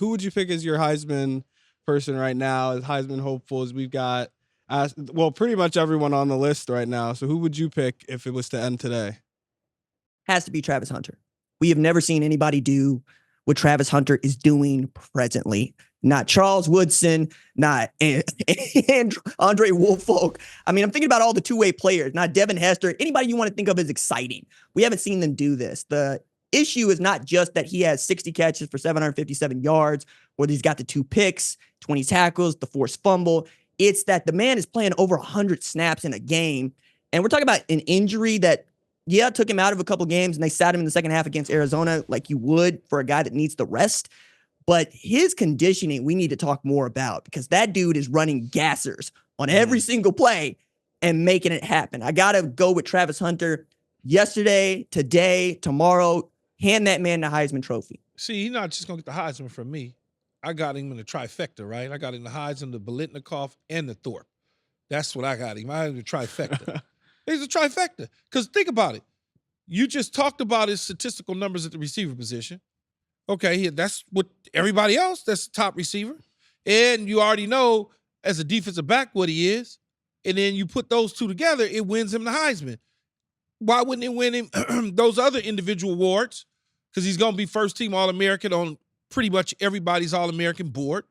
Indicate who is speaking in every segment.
Speaker 1: Who would you pick as your Heisman person right now, as Heisman hopefuls? We've got, pretty much everyone on the list right now. So who would you pick if it was to end today?
Speaker 2: Has to be Travis Hunter. We have never seen anybody do what Travis Hunter is doing presently. Not Charles Woodson, not Andre Woolfolk. I mean, I'm thinking about all the two-way players, not Devin Hester, anybody you want to think of as exciting. We haven't seen them do this. The issue is not just that he has 60 catches for 757 yards, or that he's got the 2 picks, 20 tackles, the forced fumble. It's that the man is playing over 100 snaps in a game. And we're talking about an injury that, took him out of a couple games, and they sat him in the second half against Arizona like you would for a guy that needs the rest. But his conditioning, we need to talk more about, because that dude is running gassers on every single play and making it happen. I got to go with Travis Hunter yesterday, today, tomorrow. Hand that man the Heisman Trophy.
Speaker 3: See, he's not just going to get the Heisman from me. I got him in the trifecta, right? I got him the Heisman, the Biletnikoff, and the Thorpe. That's what I got him. I had the trifecta. He's a trifecta. Because think about it. You just talked about his statistical numbers at the receiver position. Okay, that's what everybody else, that's the top receiver. And you already know as a defensive back what he is. And then you put those two together, it wins him the Heisman. Why wouldn't it win him those other individual awards? Because he's going to be first-team All-American on pretty much everybody's All-American board.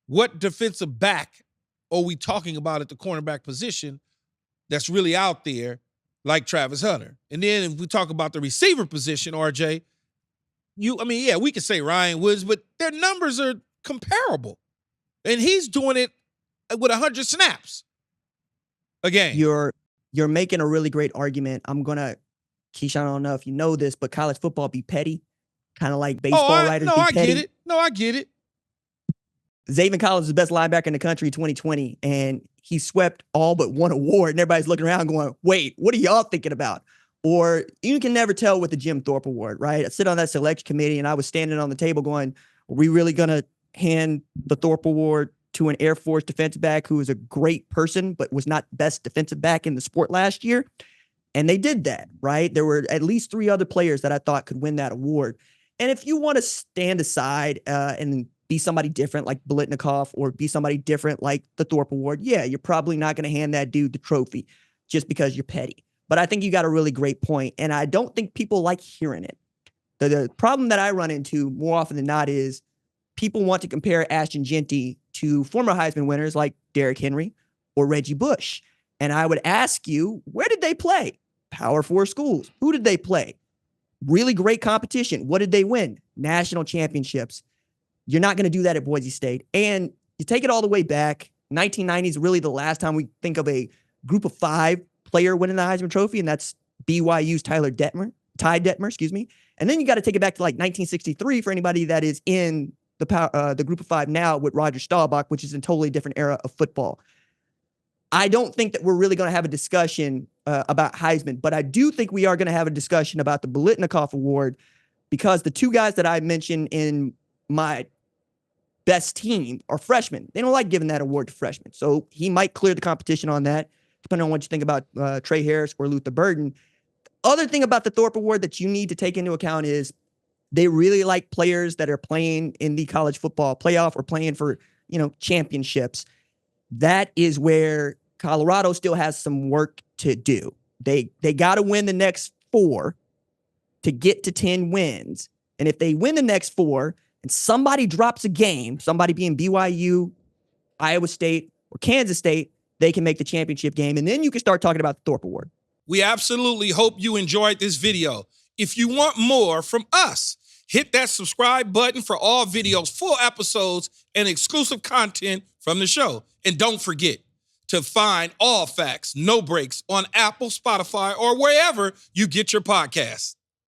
Speaker 3: What defensive back are we talking about at the cornerback position that's really out there like Travis Hunter? And then if we talk about the receiver position, RJ, we could say Ryan Woods, but their numbers are comparable. And he's doing it with 100 snaps a game.
Speaker 2: You're making a really great argument. Keyshawn, I don't know if you know this, but college football be petty, kind of like baseball writers be petty.
Speaker 3: I get it.
Speaker 2: Zaven Collins is the best linebacker in the country in 2020, and he swept all but one award, and everybody's looking around going, wait, what are y'all thinking about? Or you can never tell with the Jim Thorpe Award, right? I sit on that selection committee, and I was standing on the table going, are we really going to hand the Thorpe Award to an Air Force defensive back who was a great person but was not best defensive back in the sport last year? And they did that, right? There were at least 3 other players that I thought could win that award. And if you want to stand aside and be somebody different like Biletnikoff, or be somebody different like the Thorpe Award, you're probably not going to hand that dude the trophy just because you're petty. But I think you got a really great point, and I don't think people like hearing it. The problem that I run into more often than not is people want to compare Ashton Jeanty to former Heisman winners like Derrick Henry or Reggie Bush. And I would ask you, where did they play? Power 4 schools. Who did they play? Really great competition. What did they win? National championships. You're not going to do that at Boise State. And you take it all the way back. 1990 is really the last time we think of a group of 5 player winning the Heisman Trophy, and that's BYU's Ty Detmer. And then you got to take it back to like 1963 for anybody that is in the group of 5 now with Roger Staubach, which is a totally different era of football. I don't think that we're really going to have a discussion about Heisman, but I do think we are going to have a discussion about the Biletnikoff Award, because the 2 guys that I mentioned in my best team are freshmen. They don't like giving that award to freshmen. So he might clear the competition on that, depending on what you think about Trey Harris or Luther Burden. The other thing about the Thorpe Award that you need to take into account is they really like players that are playing in the college football playoff or playing for, championships. That is where Colorado still has some work to do. They got to win the next 4 to get to 10 wins. And if they win the next 4 and somebody drops a game, somebody being BYU, Iowa State, or Kansas State, they can make the championship game. And then you can start talking about the Thorpe Award.
Speaker 3: We absolutely hope you enjoyed this video. If you want more from us, hit that subscribe button for all videos, full episodes, and exclusive content from the show. And don't forget to find All Facts, No Breaks on Apple, Spotify, or wherever you get your podcasts.